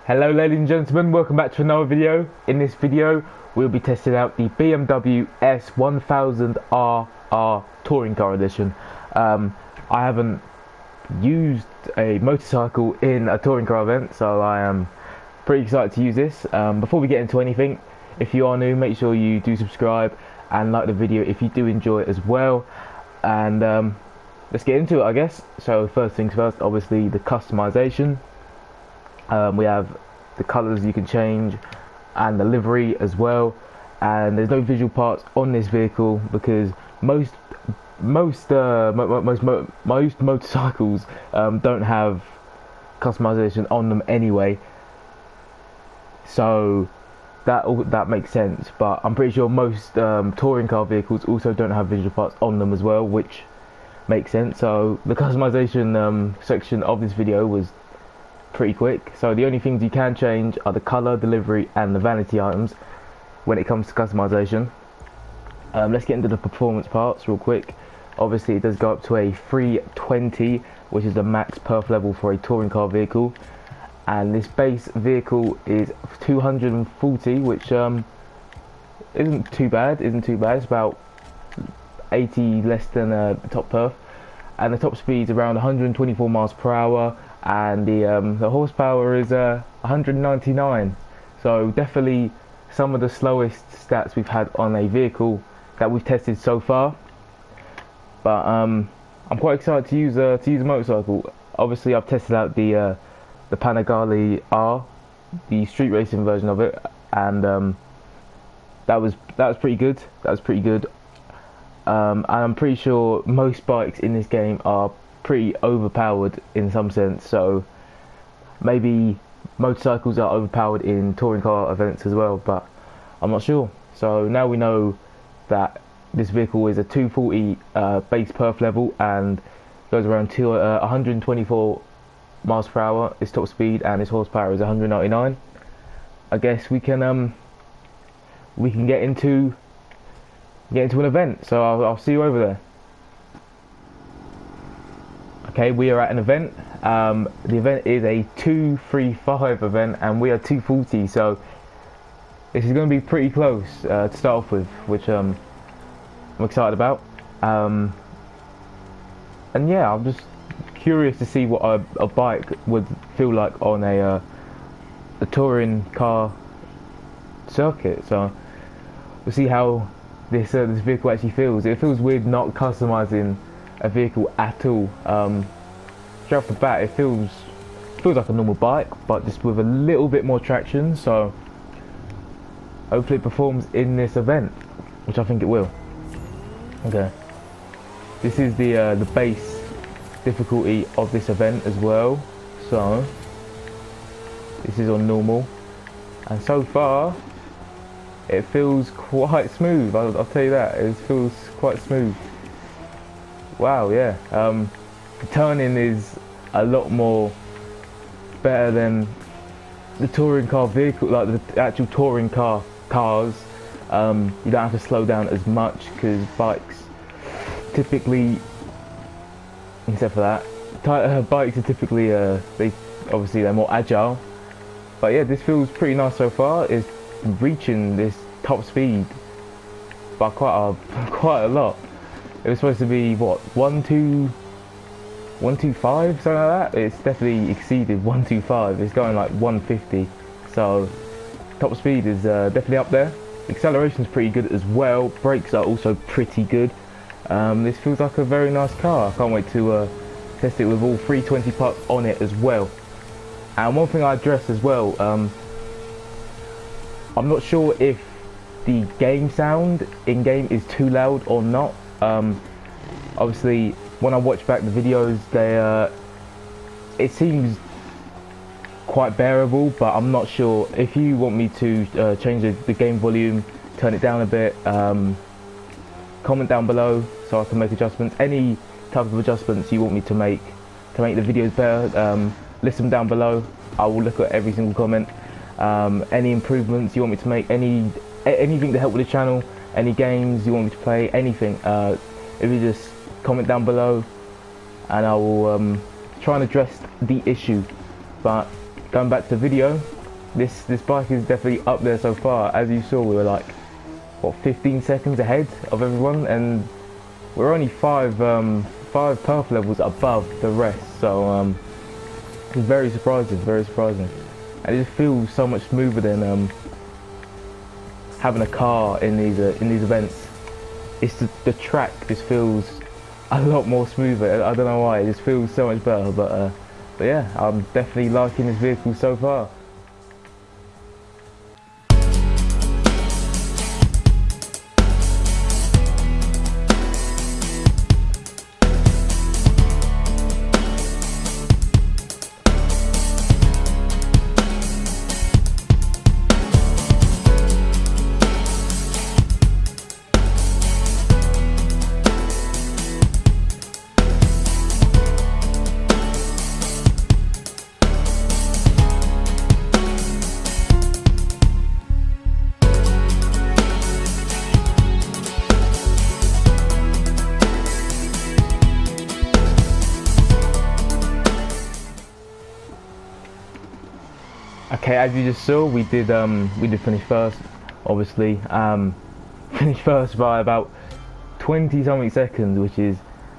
Hello ladies and gentlemen, welcome back to another video. In this video we'll be testing out the BMW S1000RR Touring Car Edition. I haven't used a motorcycle in a touring car event, so I am pretty excited to use this. Before we get into anything, if you are new, make sure you do subscribe and like the video if you do enjoy it as well. And let's get into it, I guess. So first things first, obviously the customization. We have the colours you can change and the livery as well, and there's no visual parts on this vehicle because most motorcycles don't have customization on them anyway, so that makes sense. But I'm pretty sure most touring car vehicles also don't have visual parts on them as well, which makes sense. So the customization section of this video was pretty quick. So the only things you can change are the color, delivery and the vanity items when it comes to customization. Let's get into the performance parts real quick. Obviously it does go up to a 320, which is the max perf level for a touring car vehicle, and this base vehicle is 240, which isn't too bad. It's about 80 less than the top perf, and the top speed is around 124 miles per hour, and the horsepower is 199. So definitely some of the slowest stats we've had on a vehicle that we've tested so far. But I'm quite excited to use a motorcycle. Obviously I've tested out the Panigale R, the street racing version of it, and that was pretty good. And I'm pretty sure most bikes in this game are pretty overpowered in some sense, so maybe motorcycles are overpowered in touring car events as well, but I'm not sure. So now we know that this vehicle is a 240 base perf level and goes around to 124 miles per hour, its top speed, and its horsepower is 199. I guess we can get into an event, so I'll see you over there. Okay, we are at an event. The event is a 235 event and we are 240, so this is going to be pretty close to start off with, which I'm excited about. And yeah, I'm just curious to see what a bike would feel like on a touring car circuit. So we'll see how this vehicle actually feels. It feels weird not customizing a vehicle at all. Straight off the bat, it feels like a normal bike, but just with a little bit more traction. So hopefully it performs in this event, which I think it will. Okay, this is the base difficulty of this event as well. So this is on normal, and so far it feels quite smooth. I'll tell you that, it feels quite smooth. Wow, yeah. The turning is a lot more better than the touring car vehicle, like the actual touring cars. You don't have to slow down as much because bikes typically, except for that, bikes are typically they're more agile. But yeah, this feels pretty nice so far. It's reaching this top speed by quite a lot. It was supposed to be what, 125, something like that. It's definitely exceeded 125. It's going like 150. So top speed is definitely up there. Acceleration is pretty good as well. Brakes are also pretty good. This feels like a very nice car. I can't wait to test it with all 320 parts on it as well. And one thing I addressed as well, I'm not sure if the game sound in game is too loud or not. Obviously when I watch back the videos, it seems quite bearable, but I'm not sure. If you want me to change the game volume, turn it down a bit, comment down below so I can make adjustments. Any type of adjustments you want me to make the videos better, list them down below. I will look at every single comment. Any improvements you want me to make, anything to help with the channel, any games you want me to play, anything, if you just comment down below and I will try and address the issue. But going back to the video, this bike is definitely up there so far. As you saw, we were like, what, 15 seconds ahead of everyone, and we're only five perf levels above the rest. So it's very surprising, very surprising. And it just feels so much smoother than having a car in these events. It's the track just feels a lot more smoother. I don't know why, it just feels so much better. But yeah, I'm definitely liking this vehicle so far. Okay, as you just saw, we did finish first, obviously. Finished first by about 20 something seconds, which is,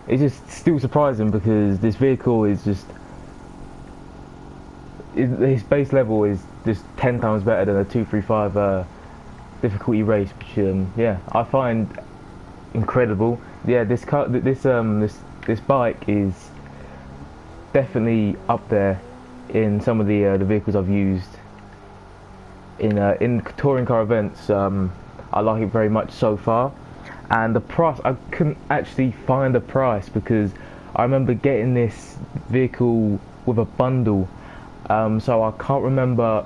it's just still surprising because this vehicle is just, his base level is just 10 times better than a 235 difficulty race, which yeah, I find incredible. Yeah, this bike is definitely up there in some of the vehicles I've used in touring car events. I like it very much so far, and the price, I couldn't actually find a price because I remember getting this vehicle with a bundle, so I can't remember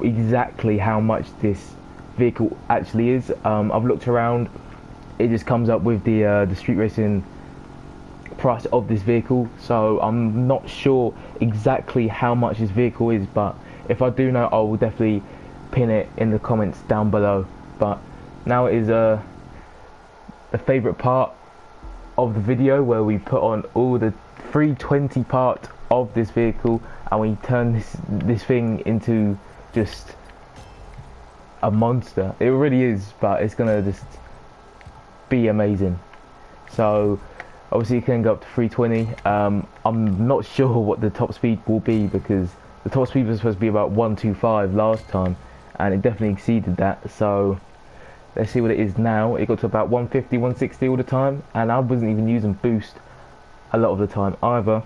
exactly how much this vehicle actually is. I've looked around, it just comes up with the street racing price of this vehicle, so I'm not sure exactly how much this vehicle is, but if I do know, I will definitely pin it in the comments down below. But now it is the favourite part of the video, where we put on all the 320 parts of this vehicle and we turn this thing into just a monster. It really is, but it's gonna just be amazing. So obviously you can go up to 320. I'm not sure what the top speed will be because the top speed was supposed to be about 125 last time, and it definitely exceeded that. So let's see what it is now. It got to about 150, 160 all the time, and I wasn't even using boost a lot of the time either.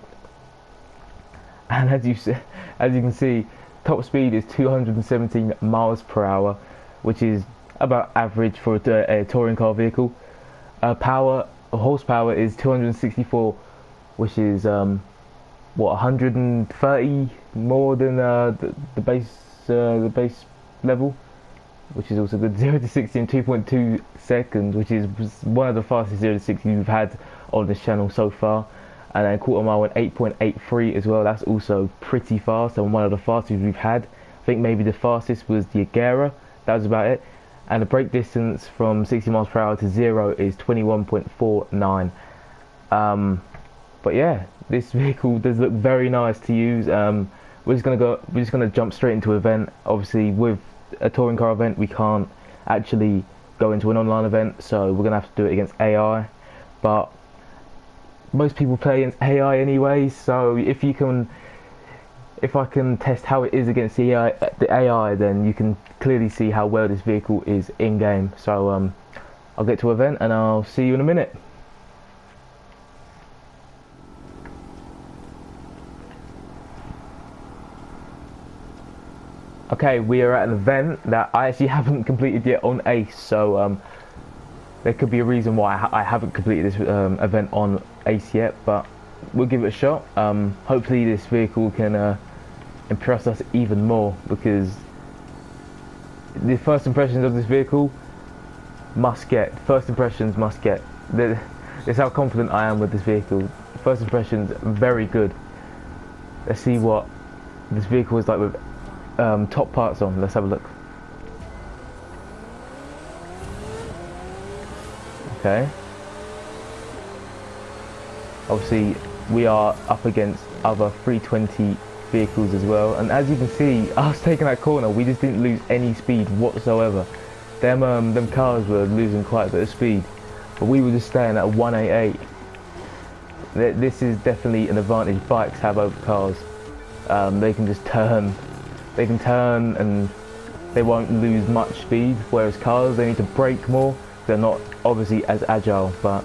And as you can see, top speed is 217 miles per hour, which is about average for a touring car vehicle. Horsepower is 264, which is what, 130 more than the base level, which is also good. 0 to 60 in 2.2 seconds, which is one of the fastest 0 to 60 we've had on this channel so far. And then quarter mile in 8.83 as well. That's also pretty fast and one of the fastest we've had. I think maybe the fastest was the Agera. That was about it. And the brake distance from 60 miles per hour to 0 is 21.49. But yeah, this vehicle does look very nice to use. We're just gonna jump straight into an event. Obviously, with a touring car event, we can't actually go into an online event, so we're gonna have to do it against AI. But most people play against AI anyway, so if I can test how it is against the AI, then you can clearly see how well this vehicle is in game. So I'll get to an event and I'll see you in a minute. Okay, we are at an event that I actually haven't completed yet on Ace, so there could be a reason why I haven't completed this event on Ace yet, but we'll give it a shot. Hopefully this vehicle can impress us even more, because the first impressions of this vehicle must get. That's how confident I am with this vehicle. First impressions, very good. Let's see what this vehicle is like with top parts on. Let's have a look. Okay. Obviously, we are up against other 320 vehicles as well. And as you can see, us taking that corner, we just didn't lose any speed whatsoever. Them cars were losing quite a bit of speed, but we were just staying at 188. This is definitely an advantage bikes have over cars. They can just turn, and they won't lose much speed, whereas cars, they need to brake more. They're not obviously as agile, but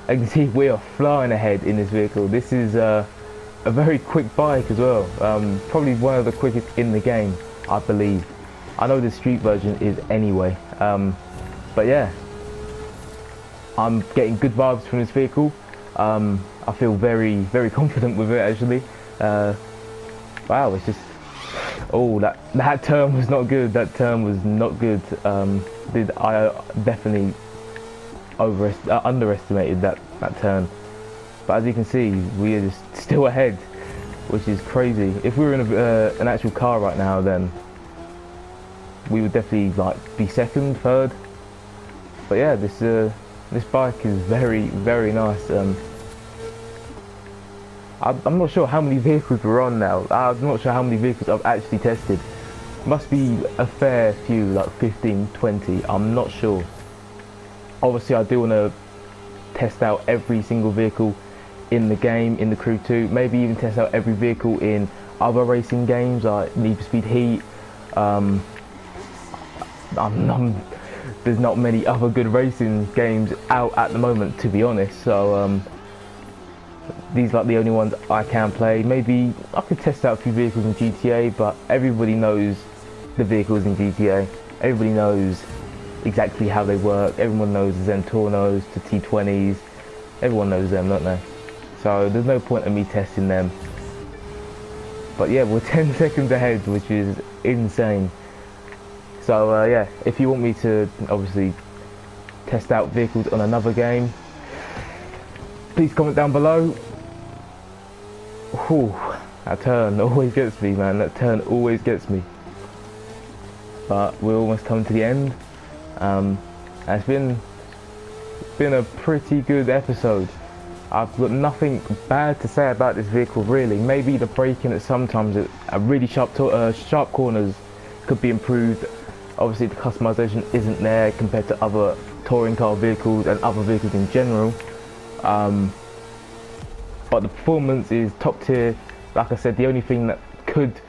as you can see, we are flying ahead in this vehicle. This is a very quick bike as well, probably one of the quickest in the game, I believe. I know the street version is anyway, but yeah, I'm getting good vibes from this vehicle. I feel very confident with it actually. Wow, it's just, oh, that turn was not good. That turn was not good. I definitely underestimated that turn. But as you can see, we are just still ahead, which is crazy. If we were in an actual car right now, then we would definitely like be second, third. But yeah, this bike is very nice. I'm not sure how many vehicles we're on now. I'm not sure how many vehicles I've actually tested. Must be a fair few, like 15, 20. I'm not sure. Obviously, I do want to test out every single vehicle in the game, in the Crew 2. Maybe even test out every vehicle in other racing games like Need for Speed Heat. There's not many other good racing games out at the moment, to be honest. So these are like the only ones I can play. Maybe I could test out a few vehicles in GTA, but everybody knows the vehicles in GTA. Everybody knows exactly how they work. Everyone knows the Zentornos, the T20s. Everyone knows them, don't they? So there's no point in me testing them. But yeah, we're 10 seconds ahead, which is insane. So yeah, if you want me to obviously test out vehicles on another game, please comment down below. Whew, that turn always gets me, man. That turn always gets me. But we're almost coming to the end. It's been a pretty good episode. I've got nothing bad to say about this vehicle really. Maybe the braking at sometimes at really sharp corners could be improved. Obviously the customization isn't there compared to other touring car vehicles and other vehicles in general. But the performance is top tier. Like I said, the only thing that could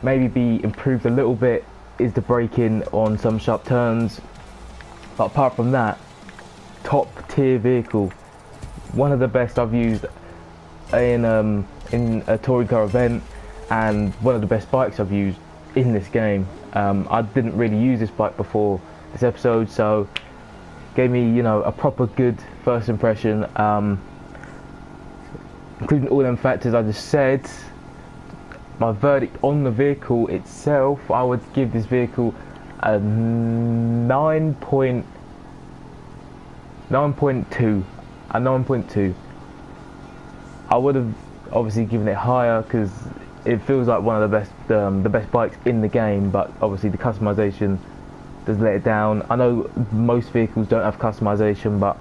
maybe be improved a little bit is the braking on some sharp turns. But apart from that, top tier vehicle. One of the best I've used in a touring car event, and one of the best bikes I've used in this game. I didn't really use this bike before this episode, so gave me, you know, a proper good first impression, including all them factors I just said. My verdict on the vehicle itself, I would give this vehicle a 9.2. A 9.2. I would have obviously given it higher because it feels like one of the best bikes in the game, but obviously the customization does let it down. I know most vehicles don't have customization, but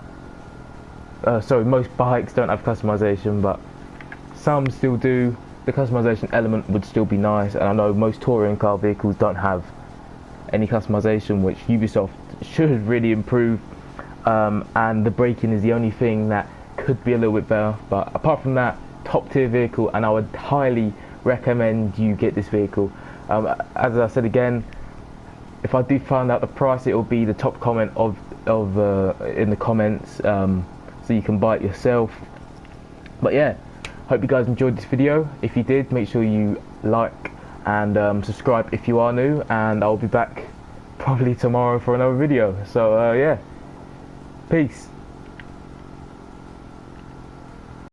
most bikes don't have customization, but some still do. The customization element would still be nice, and I know most touring car vehicles don't have any customization, which Ubisoft should really improve. And the braking is the only thing that could be a little bit better, but apart from that, top tier vehicle, and I would highly recommend you get this vehicle. As I said again, if I do find out the price, it will be the top comment in the comments, so you can buy it yourself. But yeah, hope you guys enjoyed this video. If you did, make sure you like and subscribe if you are new, and I'll be back probably tomorrow for another video. So yeah, peace.